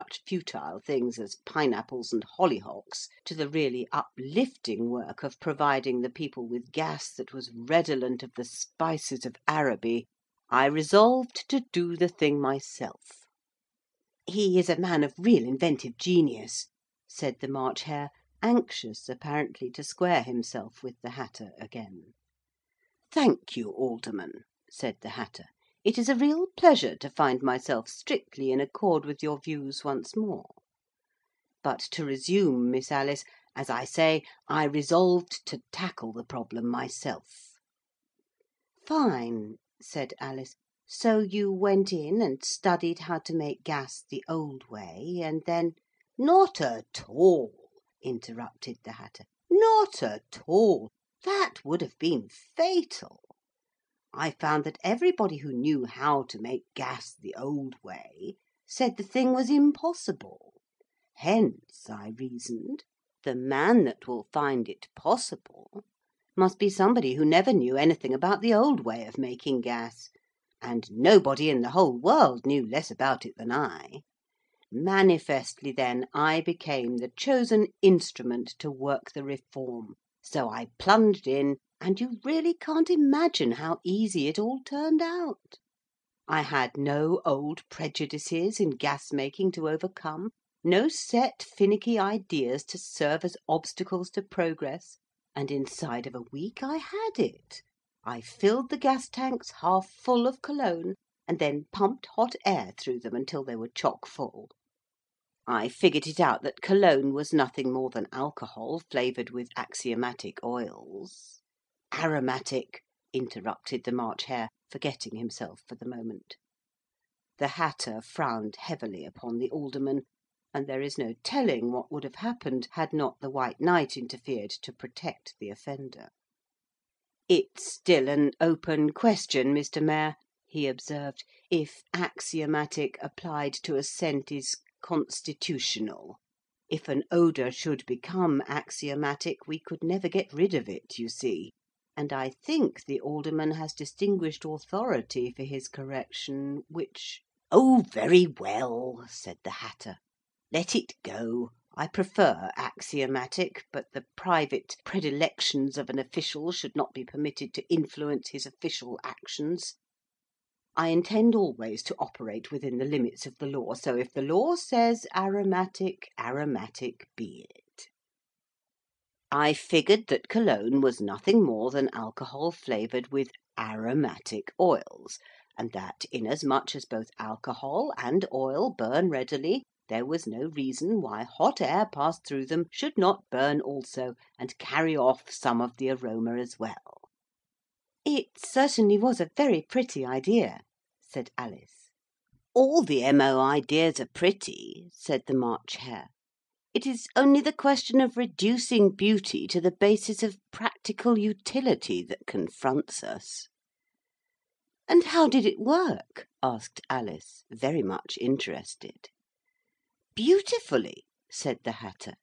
such futile things as pineapples and hollyhocks to the really uplifting work of providing the people with gas that was redolent of the spices of Araby, I resolved to do the thing myself. "He is a man of real inventive genius," said the March Hare, anxious apparently to square himself with the Hatter again. "Thank you, Alderman," said the Hatter. "It is a real pleasure to find myself strictly in accord with your views once more. But to resume, Miss Alice, as I say, I resolved to tackle the problem myself." "Fine," said Alice. "So you went in and studied how to make gas the old way, and then—" "Not at all," interrupted the Hatter. "Not at all. That would have been fatal. I found that everybody who knew how to make gas the old way said the thing was impossible. Hence, I reasoned, the man that will find it possible must be somebody who never knew anything about the old way of making gas, and nobody in the whole world knew less about it than I. Manifestly, then, I became the chosen instrument to work the reform. So I plunged in, and you really can't imagine how easy it all turned out. I had no old prejudices in gas-making to overcome, no set finicky ideas to serve as obstacles to progress, and inside of a week I had it. I filled the gas tanks half full of cologne, and then pumped hot air through them until they were chock full. I figured it out that cologne was nothing more than alcohol flavoured with axiomatic oils—" "Aromatic," interrupted the March Hare, forgetting himself for the moment. The Hatter frowned heavily upon the Alderman, and there is no telling what would have happened had not the White Knight interfered to protect the offender. "It's still an open question, Mr. Mayor," he observed, "if axiomatic applied to a scent is constitutional. If an odour should become axiomatic, we could never get rid of it, you see. And I think the Alderman has distinguished authority for his correction, which—" "Oh, very well," said the Hatter. "Let it go. I prefer axiomatic, but the private predilections of an official should not be permitted to influence his official actions. I intend always to operate within the limits of the law, so if the law says aromatic, aromatic be it. I figured that cologne was nothing more than alcohol flavoured with aromatic oils, and that, inasmuch as both alcohol and oil burn readily, there was no reason why hot air passed through them should not burn also, and carry off some of the aroma as well." "It certainly was a very pretty idea," said Alice. "All the M.O. ideas are pretty," said the March Hare. "It is only the question of reducing beauty to the basis of practical utility that confronts us." "And how did it work?" asked Alice, very much interested. "Beautifully," said the Hatter.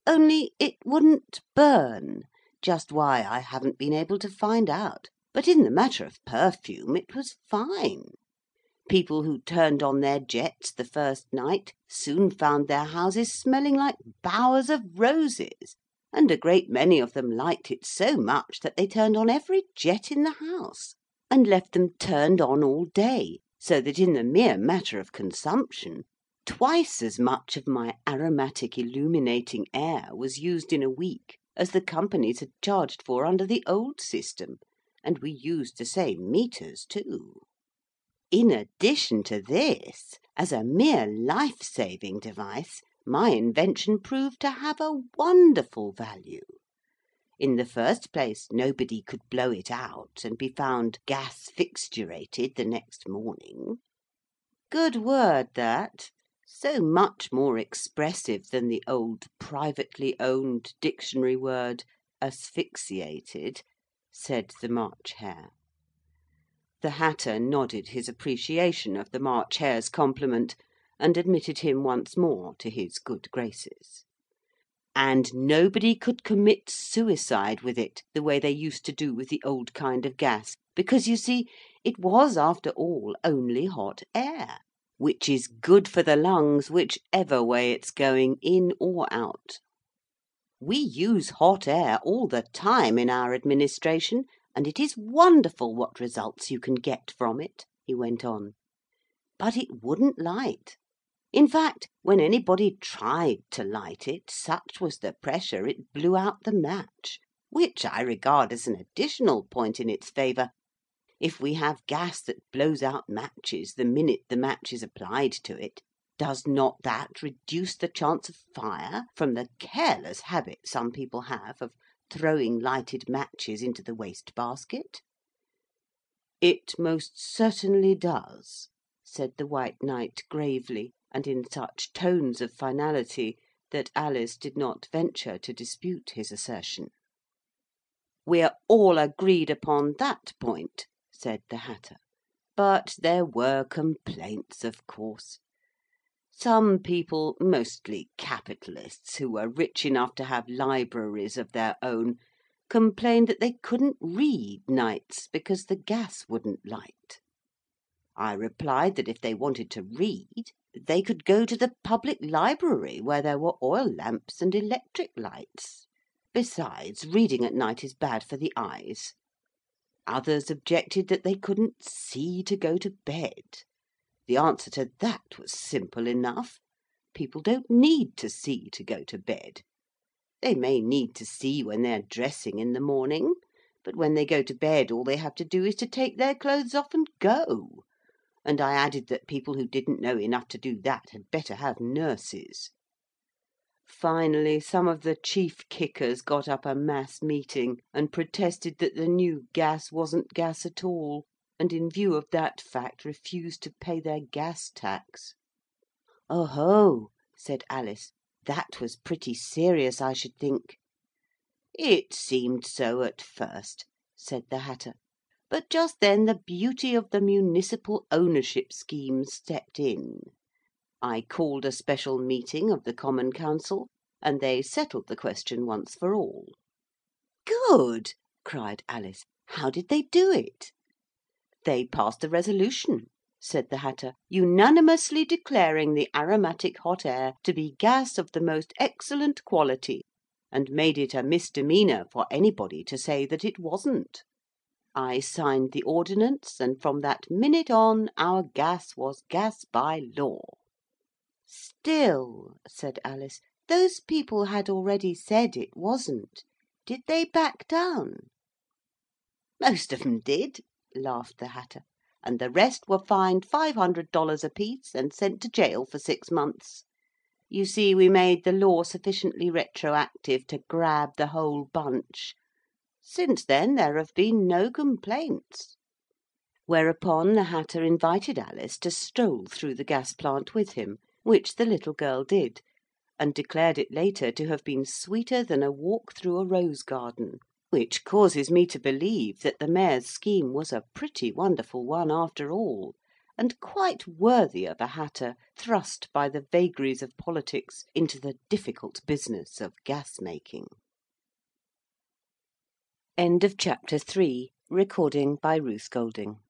"Only it wouldn't burn, just why I haven't been able to find out. But in the matter of perfume it was fine. People who turned on their jets the first night soon found their houses smelling like bowers of roses, and a great many of them liked it so much that they turned on every jet in the house, and left them turned on all day, so that in the mere matter of consumption, twice as much of my aromatic illuminating air was used in a week as the companies had charged for under the old system, and we used the same meters too. In addition to this, as a mere life-saving device, my invention proved to have a wonderful value. In the first place, nobody could blow it out and be found gas-fixturated the next morning. Good word, that. So much more expressive than the old privately owned dictionary word asphyxiated, said the March Hare. The Hatter nodded his appreciation of the March Hare's compliment, and admitted him once more to his good graces. And nobody could commit suicide with it the way they used to do with the old kind of gas, because, you see, it was, after all, only hot air, which is good for the lungs whichever way it's going, in or out. We use hot air all the time in our administration, and it is wonderful what results you can get from it,' he went on. But it wouldn't light. In fact, when anybody tried to light it, such was the pressure it blew out the match, which I regard as an additional point in its favour. If we have gas that blows out matches the minute the match is applied to it, does not that reduce the chance of fire from the careless habit some people have of throwing lighted matches into the waste basket?' 'It most certainly does,' said the White Knight gravely, and in such tones of finality that Alice did not venture to dispute his assertion. 'We're all agreed upon that point,' said the Hatter. 'But there were complaints, of course. Some people, mostly capitalists, who were rich enough to have libraries of their own, complained that they couldn't read nights because the gas wouldn't light. I replied that if they wanted to read, they could go to the public library where there were oil lamps and electric lights. Besides, reading at night is bad for the eyes. Others objected that they couldn't see to go to bed. The answer to that was simple enough. People don't need to see to go to bed. They may need to see when they're dressing in the morning, but when they go to bed all they have to do is to take their clothes off and go. And I added that people who didn't know enough to do that had better have nurses. Finally, some of the chief kickers got up a mass meeting and protested that the new gas wasn't gas at all, and in view of that fact refused to pay their gas tax. 'Oho,' said Alice, 'that was pretty serious, I should think.' 'It seemed so at first,' said the Hatter, 'but just then the beauty of the municipal ownership scheme stepped in. I called a special meeting of the Common Council, and they settled the question once for all.' 'Good!' cried Alice. 'How did they do it?' 'They passed a resolution,' said the Hatter, 'unanimously declaring the aromatic hot air to be gas of the most excellent quality, and made it a misdemeanour for anybody to say that it wasn't. I signed the ordinance, and from that minute on our gas was gas by law.' 'Still,' said Alice, 'those people had already said it wasn't. Did they back down?' 'Most of 'em did,' laughed the Hatter, 'and the rest were fined $500 apiece and sent to jail for 6 months. You see, we made the law sufficiently retroactive to grab the whole bunch. Since then there have been no complaints.' Whereupon the Hatter invited Alice to stroll through the gas plant with him, which the little girl did, and declared it later to have been sweeter than a walk through a rose garden, which causes me to believe that the Mayor's scheme was a pretty wonderful one after all, and quite worthy of a Hatter thrust by the vagaries of politics into the difficult business of gas making. End of Chapter 3. Recording by Ruth Golding.